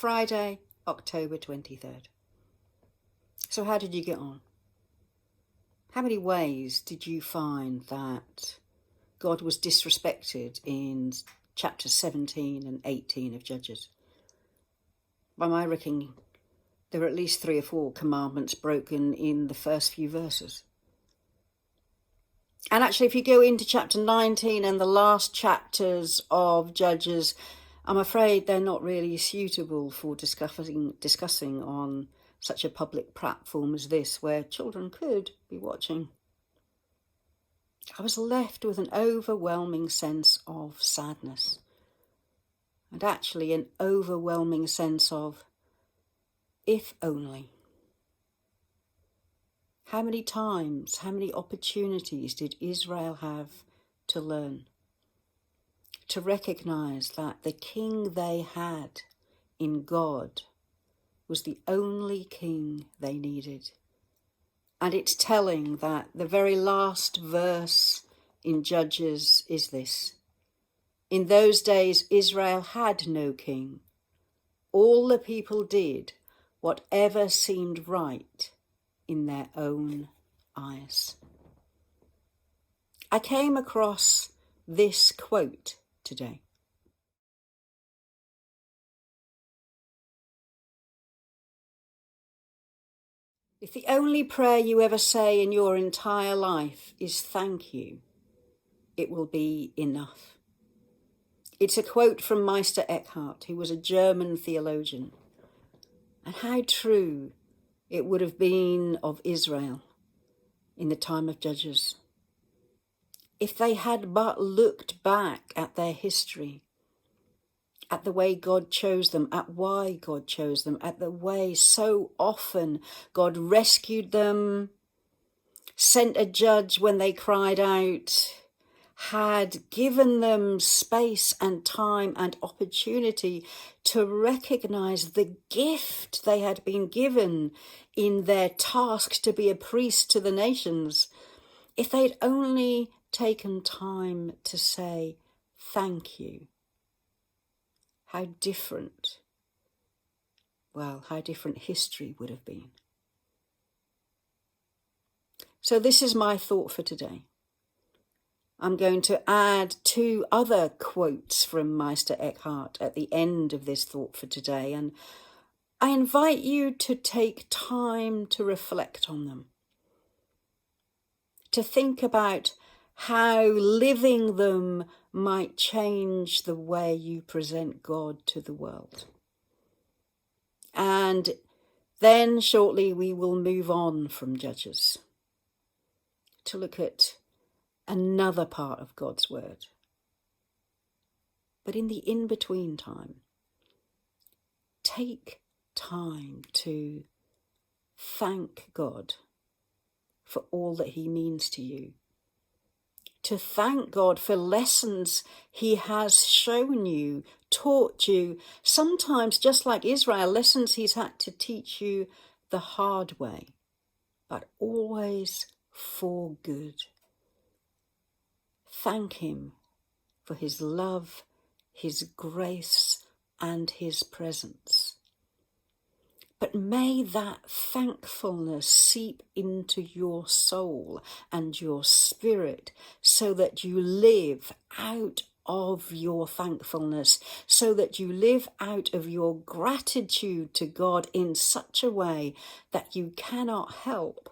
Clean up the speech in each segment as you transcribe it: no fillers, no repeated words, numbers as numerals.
Friday, October 23rd. So how did you get on? How many ways did you find that God was disrespected in chapters 17 and 18 of Judges? By my reckoning, there were at least 3 or 4 commandments broken in the first few verses. And actually, if you go into chapter 19 and the last chapters of Judges, I'm afraid they're not really suitable for discussing on such a public platform as this, where children could be watching. I was left with an overwhelming sense of sadness, and actually an overwhelming sense of, if only. How many times, how many opportunities did Israel have to learn? To recognize that the king they had in God was the only king they needed. And it's telling that the very last verse in Judges is this: in those days Israel had no king. All the people did whatever seemed right in their own eyes. I came across this quote today. If the only prayer you ever say in your entire life is thank you, it will be enough. It's a quote from Meister Eckhart, who was a German theologian. And how true it would have been of Israel in the time of Judges. If they had but looked back at their history, at the way God chose them, at why God chose them, at the way so often God rescued them, sent a judge when they cried out, had given them space and time and opportunity to recognize the gift they had been given in their task to be a priest to the nations. If they'd only taken time to say thank you, how different history would have been. So this is my thought for today. I'm going to add 2 other quotes from Meister Eckhart at the end of this thought for today, and I invite you to take time to reflect on them, to think about how living them might change the way you present God to the world. And then shortly we will move on from Judges to look at another part of God's word. But in the in-between time, take time to thank God for all that he means to you. To thank God for lessons he has shown you, taught you, sometimes just like Israel, lessons he's had to teach you the hard way, but always for good. Thank him for his love, his grace, and his presence. But may that thankfulness seep into your soul and your spirit so that you live out of your thankfulness, so that you live out of your gratitude to God in such a way that you cannot help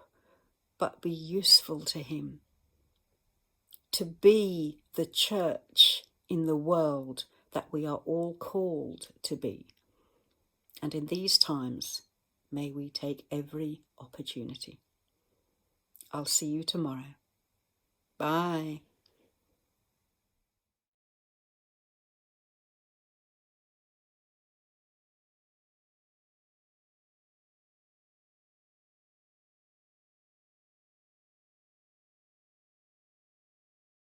but be useful to him. To be the church in the world that we are all called to be. And in these times, may we take every opportunity. I'll see you tomorrow. Bye.